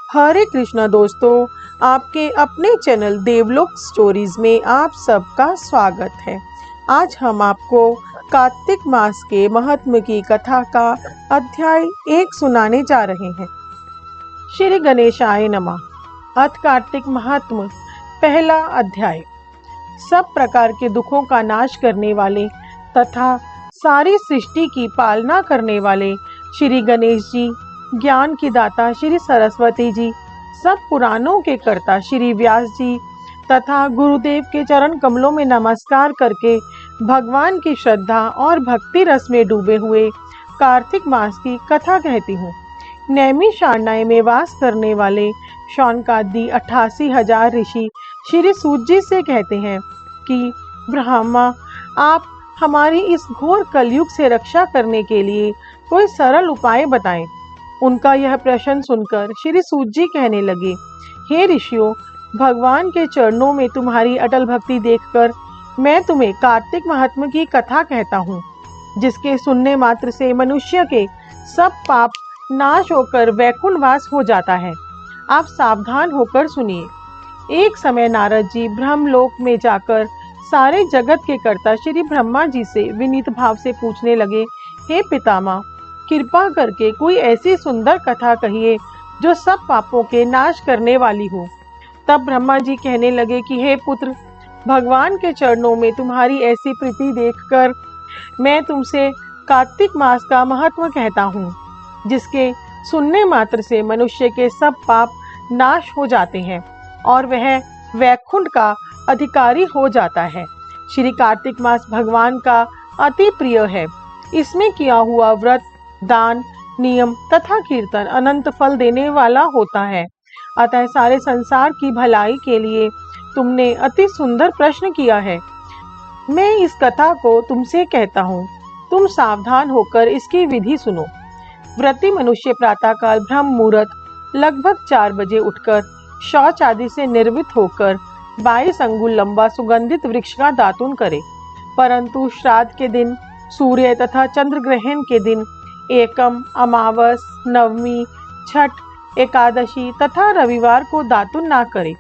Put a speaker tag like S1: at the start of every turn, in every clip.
S1: हरे कृष्णा दोस्तों, आपके अपने चैनल देवलोक स्टोरीज में आप सबका स्वागत है। आज हम आपको कार्तिक मास के महात्म की कथा का अध्याय 1 सुनाने जा रहे हैं। श्री गणेशाय नमः। अथ कार्तिक महात्म। पहला अध्याय। सब प्रकार के दुखों का नाश करने वाले तथा सारी सृष्टि की पालना करने वाले श्री गणेश जी, ज्ञान की दाता श्री सरस्वती जी, सब पुराणों के कर्ता श्री व्यास जी तथा गुरुदेव के चरण कमलों में नमस्कार करके भगवान की श्रद्धा और भक्ति रस में डूबे हुए कार्तिक मास की कथा कहती हूँ। नैमिषारण्य में वास करने वाले शौनकादि 88,000 ऋषि श्री सूत जी से कहते हैं कि ब्रह्मा, आप हमारी इस घोर कलयुग से रक्षा करने के लिए कोई सरल उपाय बताएं। उनका यह प्रश्न सुनकर श्री सूत जी कहने लगे, हे ऋषियों, भगवान के चरणों में तुम्हारी अटल भक्ति देखकर मैं तुम्हें कार्तिक महात्म की कथा कहता हूँ, जिसके सुनने मात्र से मनुष्य के सब पाप नाश होकर वैकुंठ वास हो जाता है। आप सावधान होकर सुनिए। एक समय नारद जी ब्रह्मलोक में जाकर सारे जगत के कर्ता श्री ब्रह्मा जी से विनीत भाव से पूछने लगे, हे पितामह, कृपा करके कोई ऐसी सुंदर कथा कहिए जो सब पापों के नाश करने वाली हो। तब ब्रह्मा जी कहने लगे कि हे पुत्र, भगवान के चरणों में तुम्हारी ऐसी प्रीति देखकर मैं तुमसे कार्तिक मास का महत्व कहता हूँ, जिसके सुनने मात्र से मनुष्य के सब पाप नाश हो जाते हैं और वह वैकुंठ का अधिकारी हो जाता है। श्री कार्तिक मास भगवान का अति प्रिय है। इसमें किया हुआ व्रत, दान, नियम तथा कीर्तन अनंत फल देने वाला होता है। अतः सारे संसार की भलाई के लिए तुमने अति सुंदर प्रश्न किया है। मैं इस कथा को तुमसे कहता हूँ, तुम सावधान होकर इसकी विधि सुनो। व्रती मनुष्य प्रातःकाल ब्रह्म मुहूर्त लगभग 4 बजे उठकर शौच आदि से निर्वृत होकर 22 अंगुल लंबा सुगंधित वृक्ष का दातुन करे। परंतु श्राद्ध के दिन, सूर्य तथा चंद्र ग्रहण के दिन, एकम, अमावस, नवमी, छठ, एकादशी तथा रविवार को दातुन ना करे।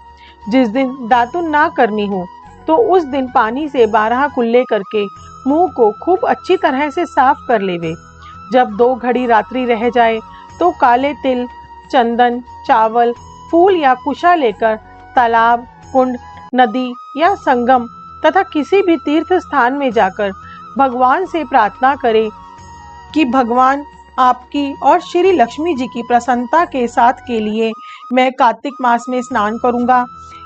S1: जिस दिन दातुन ना करनी हो तो उस दिन पानी से 12 कुल्ले करके मुंह को खूब अच्छी तरह से साफ कर लेवे। जब 2 घड़ी रात्रि रह जाए तो काले तिल, चंदन, चावल, फूल या कुशा लेकर तालाब, कुंड, नदी या संगम तथा किसी भी तीर्थ स्थान में जाकर भगवान से प्रार्थना करें कि भगवान, आपकी और श्री लक्ष्मी जी की प्रसन्नता के साथ के लिए मैं कार्तिक मास में स्नान करूंगा।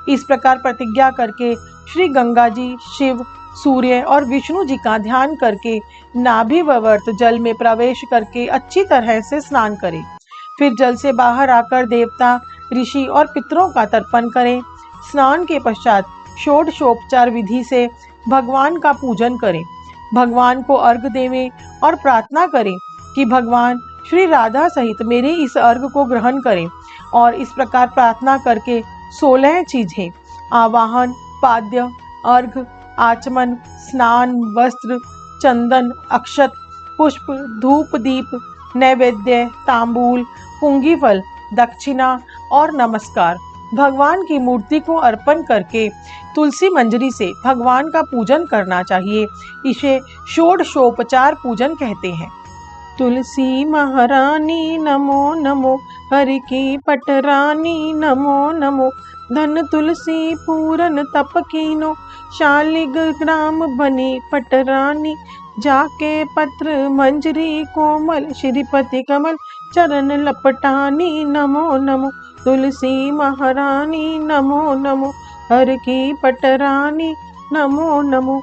S1: इस प्रकार प्रतिज्ञा करके श्री गंगा जी, शिव, सूर्य और विष्णु जी का ध्यान करके नाभि वर्त जल में प्रवेश करके अच्छी तरह से स्नान करें। फिर जल से बाहर आकर देवता, ऋषि और पितरों का तर्पण करें। स्नान के पश्चात षोडशोपचार विधि से भगवान का पूजन करें। भगवान को अर्घ देवें और प्रार्थना करें कि भगवान श्री राधा सहित मेरे इस अर्घ को ग्रहण करें। और इस प्रकार प्रार्थना करके 16 चीजें आवाहन, पाद्य, अर्घ, आचमन, स्नान, वस्त्र, चंदन, अक्षत, पुष्प, धूप, दीप, नैवेद्य, तांबूल, पुंगी फल, दक्षिणा और नमस्कार भगवान की मूर्ति को अर्पण करके तुलसी मंजरी से भगवान का पूजन करना चाहिए। इसे षोडशोपचार पूजन कहते हैं। तुलसी महारानी नमो नमो, हरि की पटरानी नमो नमो, धन तुलसी पूरन तप कीनो, शालिग ग्राम बनी पटरानी, जाके पत्र मंजरी कोमल, श्रीपति कमल चरण लपटानी नमो नमो, तुलसी महारानी नमो नमो, हर की पटरानी नमो नमो।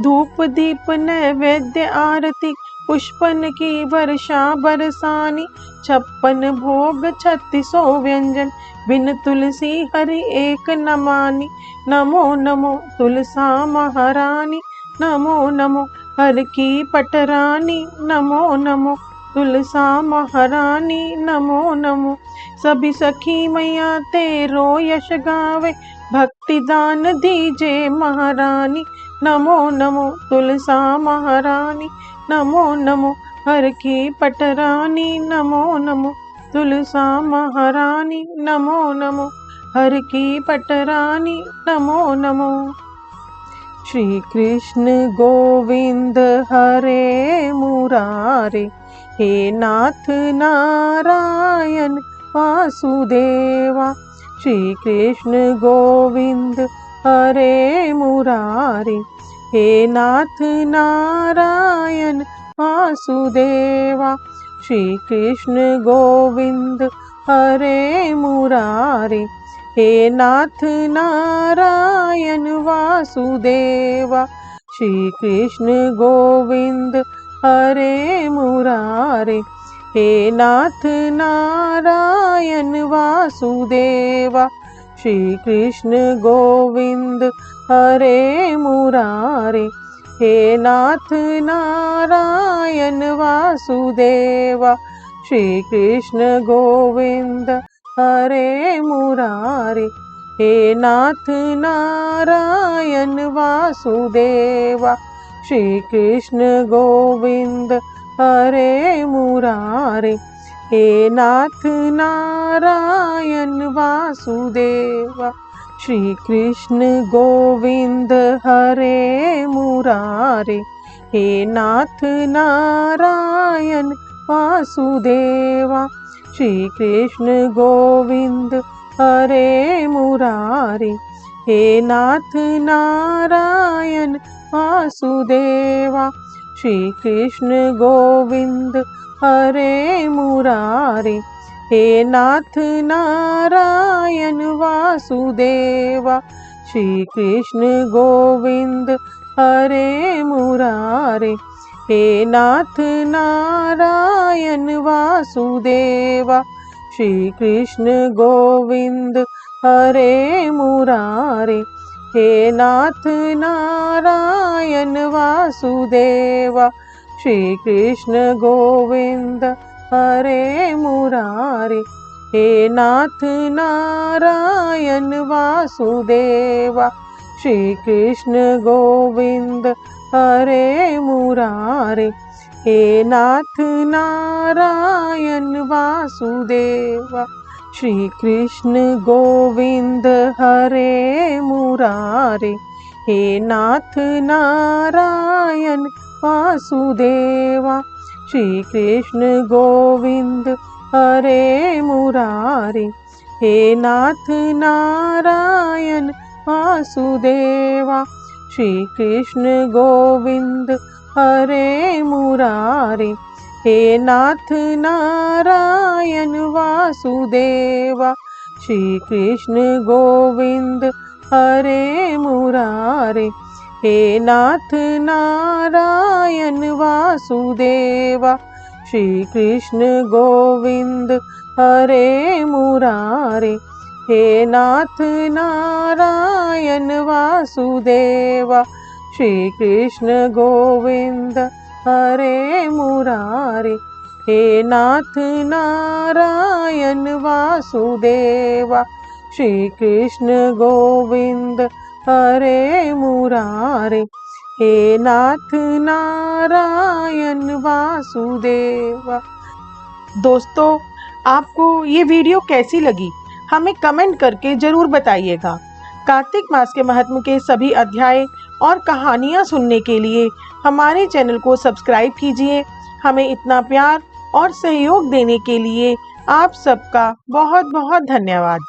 S1: धूप दीप नैवेद्य आरती, पुष्पन की वर्षा बरसानी, 56 भोग 3600 व्यंजन, बिन तुलसी हरि एक न मानी, नमो नमो तुलसा महारानी नमो नमो, हर की पटरानी नमो नमो, तुलसा महारानी नमो नमो। सभी सखी मैया तेरो यश गावे, भक्ति दान दीजे महारानी नमो नमो, तुलसा महारानी नमो नमो, हर की पटरानी नमो नमो। तुलसा महारानी नमो नमो, हर की पटरानी नमो नमो। श्री कृष्ण गोविंद हरे मुरारे, हे नाथ नारायण वासुदेवा। श्री कृष्ण गोविंद हरे मुरारे, हे नाथ नारायण वासुदेवा। श्री कृष्ण गोविंद हरे मुरारे, हे नाथ नारायण वासुदेवा। श्री कृष्ण गोविंद हरे मुरारे, हे नाथ नारायण वासुदेवा। श्री कृष्ण गोविंद हरे मुरारे, हे नाथ नारायण वासुदेवा। श्री कृष्ण गोविंद हरे मुरारे, हे नाथ नारायण वासुदेवा। श्री कृष्ण गोविंद हरे मुरारे, हे नाथ नारायण वासुदेवा। श्री कृष्ण गोविंद हरे मुरारे, हे नाथ नारायण वासुदेवा। श्री कृष्ण गोविंद हरे मुरारे, हे नाथ नारायण वासुदेवा। श्री कृष्ण गोविंद हरे मुरारे, हे नाथ नारायण वासुदेवा। श्री कृष्ण गोविंद हरे मुरारे, हे नाथ नारायण वासुदेवा। श्री कृष्ण गोविंद हरे मुरारे, हे नाथ नारायण वासुदेवा। श्री कृष्ण गोविंद हरे मुरारे, हे नाथ नारायण वासुदेवा। श्री कृष्ण गोविंद हरे मुरारे, हे नाथ नारायण वासुदेवा। श्री कृष्ण गोविंद हरे मुरारे, हे नाथ नारायण वासुदेवा। श्री कृष्ण गोविंद हरे मुरारे, हे नाथ नारायण वासुदेवा। श्री कृष्ण गोविंद हरे मुरारे, हे नाथ नारायण वासुदेवा। श्री कृष्ण गोविंद हरे मुरारे, हे नाथ नारायण वासुदेवा। श्री कृष्ण गोविंद हरे मुरारे, हे नाथ नारायण वासुदेवा। श्री कृष्ण गोविंद हरे मुरारे, हे नाथ नारायण वासुदेवा। श्री कृष्ण गोविंद हरे मुरारे, हे नाथ नारायण वासुदेवा। दोस्तों, आपको ये वीडियो कैसी लगी हमें कमेंट करके ज़रूर बताइएगा। कार्तिक मास के महात्म्य के सभी अध्याय और कहानियाँ सुनने के लिए हमारे चैनल को सब्सक्राइब कीजिए। हमें इतना प्यार और सहयोग देने के लिए आप सबका बहुत बहुत धन्यवाद।